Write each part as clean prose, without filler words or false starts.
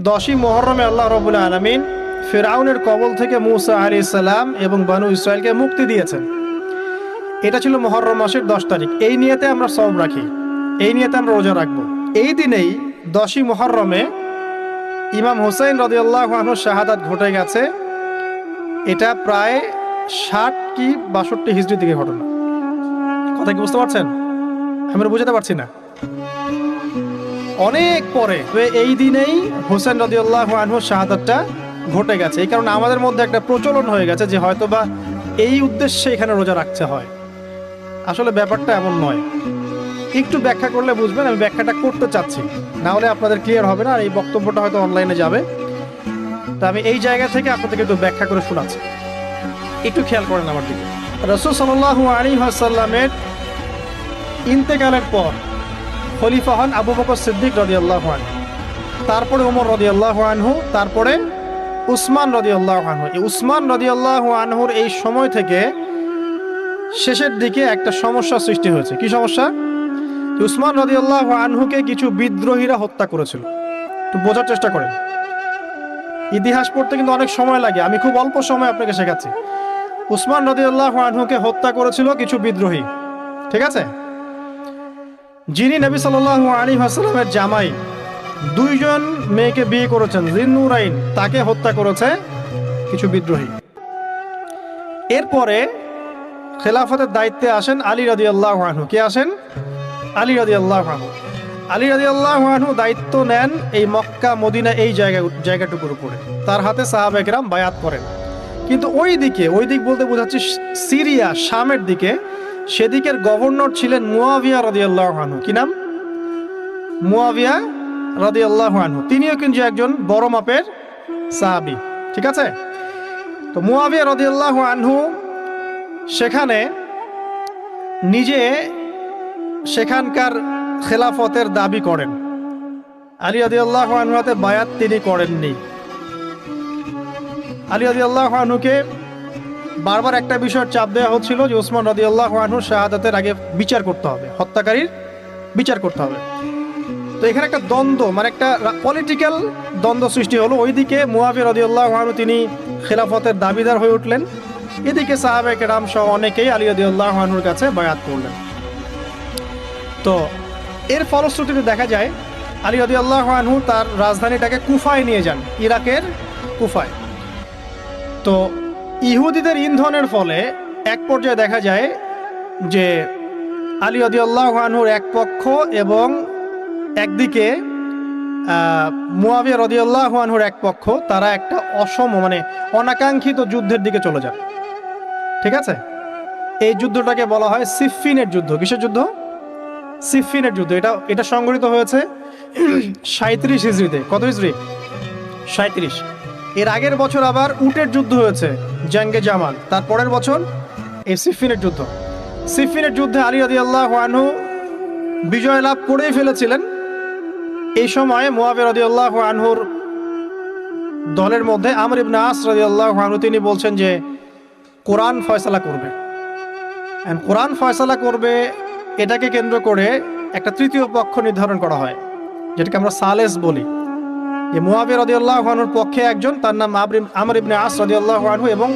10ই মুহররমে আল্লাহ রাব্বুল আলামিন ফিরআউনের কবল থেকে মূসা আলাইহিস সালাম এবং বনু ইসরাইলকে মুক্তি দিয়েছেন। এটা ছিল মুহররম মাসের 10 তারিখ। এই নিয়তে আমরা সওম রাখি, এই নিয়তে আমরা রোজা রাখবো। এই দিনেই 10ই মুহররমে ইমাম হুসাইন রাদিয়াল্লাহু আনহু শাহাদাত ঘটে গেছে। এটা প্রায় 60 কি 62 হিজরি থেকে ঘটনা। কথা কি বুঝতে পারছেন? আমরা বুঝাতে পারছি না। অনেক পরে এই দিনেই হুসাইন রাদিয়াল্লাহু আনহু শাহাদাতটা ঘটে গেছে। এই কারণে আমাদের মধ্যে একটা প্রচলন হয়ে গেছে যে হয়তোবা এই উদ্দেশ্যে এখানে রোজা রাখতে হয়। আসলে ব্যাপারটা এমন নয়। একটু ব্যাখ্যা করলে বুঝবেন, আমি ব্যাখ্যাটা করতে চাচ্ছি, না হলে আপনাদের ক্লিয়ার হবে না। আর এই বক্তব্যটা হয়তো অনলাইনে যাবে, তো আমি এই জায়গা থেকে আপনাদেরকে একটু ব্যাখ্যা করে শোনাচ্ছি। একটু খেয়াল করেন আমার দিকে। রাসূল সাল্লাল্লাহু আলাইহি ওয়াসাল্লামের ইন্তেকালের পর খলিফা হন আবু বকর সিদ্দিক রাদিয়াল্লাহু আনহু, তারপরে ওমর রাদিয়াল্লাহু আনহু, তারপরে উসমান রাদিয়াল্লাহু আনহু। এই উসমান রাদিয়াল্লাহু আনহুর এই সময় থেকে শেষের দিকে একটা সমস্যা সৃষ্টি হয়েছে। কি সমস্যা? উসমান রাদিয়াল্লাহু আনহুকে কিছু বিদ্রোহীরা হত্যা করেছিল। একটু বোঝার চেষ্টা করেন, ইতিহাস পড়তে কিন্তু অনেক সময় লাগে, আমি খুব অল্প সময় আপনাকে শেখাচ্ছি। উসমান রাদিয়াল্লাহু আনহুকে হত্যা করেছিল কিছু বিদ্রোহী, ঠিক আছে? যিনি নবী সাল্লাল্লাহু আলাইহি ওয়াসাল্লামের জামাই, 2 জন মেয়েকে বিয়ে করেছেন, জিন্নুরাইন, তাকে হত্যা করেছে কিছু বিদ্রোহী। এরপরে খেলাফতের দায়িত্বে আসেন আলী রাদিয়াল্লাহু আনহু। কে আসেন? আলী রাদিয়াল্লাহু আনহু। আলী রাদিয়াল্লাহু আনহু দায়িত্ব নেন এই মক্কা মদিনা এই জায়গাটুকুর উপরে। তার হাতে সাহাবায়ে কেরাম বায়াত করেন। কিন্তু ওই দিক বলতে বোঝাচ্ছি সিরিয়া, শামের দিকে, সেদিকের গভর্নর ছিলেন মুয়াবিয়া রাদিয়াল্লাহু আনহু। কি নাম? মুয়াবিয়া রাদিয়াল্লাহু আনহু। তিনিও কিন্তু একজন বড় মাপের সাহাবী, ঠিক আছে? তো মুয়াবিয়া রাদিয়াল্লাহু আনহু সেখানে নিজে সেখানকার খেলাফতের দাবি করেন। আলী রাদিয়াল্লাহু আনহু হাতে বায়াত তিনি করেননি। আলী রাদিয়াল্লাহু আনহুকে বারবার একটা বিষয়ের চাপ দেওয়া হচ্ছিল যে ওসমান রাদিয়াল্লাহু আনহু শাহাদাতের আগে বিচার করতে হবে, হত্যাকারীর বিচার করতে হবে। তো এখানে একটা দ্বন্দ্ব, মানে একটা পলিটিক্যাল দ্বন্দ্ব সৃষ্টি হলো। ওইদিকে মুয়াবিয়া রাদিয়াল্লাহু আনহু তিনি খেলাফতের দাবিদার হয়ে উঠলেন, এদিকে সাহাবায়ে কেরাম সহ অনেকেই আলী রাদিয়াল্লাহু আনহুর কাছে বায়াত করলেন। তো এর ফলশ্রুতিতে দেখা যায় আলী রাদিয়াল্লাহু আনহু তার রাজধানীটাকে কুফায় নিয়ে যান, ইরাকের কুফায়। তো ইহুদিদের ইন্ধনের ফলে এক পর্যায়ে দেখা যায় যে আলী রাদিয়াল্লাহু আনহুর এক পক্ষ এবং একদিকে মুয়াবিয়া রাদিয়াল্লাহু আনহুর এক পক্ষ, তারা একটা মানে অনাকাঙ্ক্ষিত যুদ্ধের দিকে চলে যান, ঠিক আছে? এই যুদ্ধটাকে বলা হয় সিফফিনের যুদ্ধ। কিসের যুদ্ধ? সিফফিনের যুদ্ধ। এটা সংঘটিত হয়েছে 37 হিজরিতে। কত হিজরি? 37। এর আগের বছর আবার উটের যুদ্ধ হয়েছে, জঙ্গে জামাল। তারপরের বছর এই সিফফিনের যুদ্ধ। সিফফিনের যুদ্ধে আলী রাদিয়াল্লাহু আনহু বিজয় লাভ করেই ফেলেছিলেন। এই সময় মুয়াবিয়া রাদিয়াল্লাহু আনহুর দলের মধ্যে আমর ইবনে আস রাদিয়াল্লাহু আনহু তিনি বলছেন যে কোরআন ফয়সালা করবে। কোরআন ফয়সালা করবে, এটাকে কেন্দ্র করে একটা তৃতীয় পক্ষ নির্ধারণ করা হয়, যেটাকে আমরা সালেস বলি। যে মুয়াবিয়া রাদিয়াল্লাহু আনহুর পক্ষে একজন, তার নাম আমর ইবনে আস রাদিয়াল্লাহু আনহু, এবং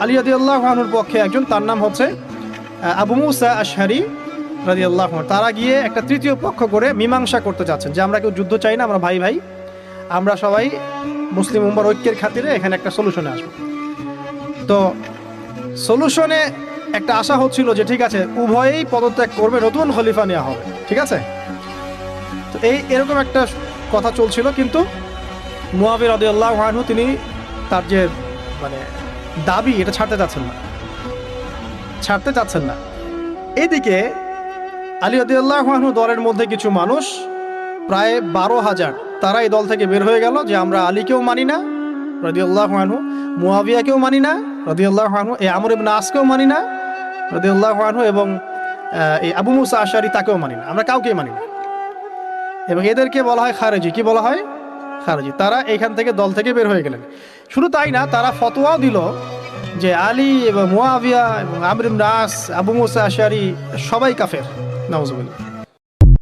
আলী রাদিয়াল্লাহু আনহুর পক্ষে একজন, তার নাম হচ্ছে আবু মুসা আশআরী রাদিয়াল্লাহু আনহু। তারা গিয়ে একটা তৃতীয় পক্ষ করে মীমাংসা করতে চাচ্ছেন যে আমরা কেউ যুদ্ধ চাই না, আমরা ভাই ভাই, আমরা সবাই মুসলিম উম্মার ঐক্যের খাতিরে এখানে একটা সলিউশনে আসবো। তো সলিউশনে একটা আশা হচ্ছিল যে ঠিক আছে উভয়েই পদত্যাগ করবে, নতুন খলিফা নেওয়া হবে, ঠিক আছে? তো এরকম একটা কথা চলছিল। কিন্তু মুয়াবিয়া রাদিয়াল্লাহু আনহু তিনি তার যে মানে দাবি, এটা ছাড়তে চাচ্ছেন না। এইদিকে আলী রাদিয়াল্লাহু আনহু দলের মধ্যে কিছু মানুষ, প্রায় 12,000, তারা এই দল থেকে বের হয়ে গেল যে আমরা আলীকেও মানি না রাদিয়াল্লাহু আনহু, মুয়াবিয়াকেও মানি না রাদিয়াল্লাহু আনহু, এই আমর ইবনে আসকেও মানি না রাদিয়াল্লাহু আনহু, এবং এই আবু মুসা আশআরী তাকেও মানি না, আমরা কাউকেই মানি না। এবং এদেরকে বলা হয় খারেজি। কি বলা হয়? খারেজি। তারা এইখান থেকে দল থেকে বের হয়ে গেলেন। শুধু তাই না, তারা ফতোয়াও দিল যে আলী এবং মুয়াবিয়া এবং আমর ইবনে আস, আবু মুসা আশআরী সবাই কাফের। নাউজুবিল্লাহ।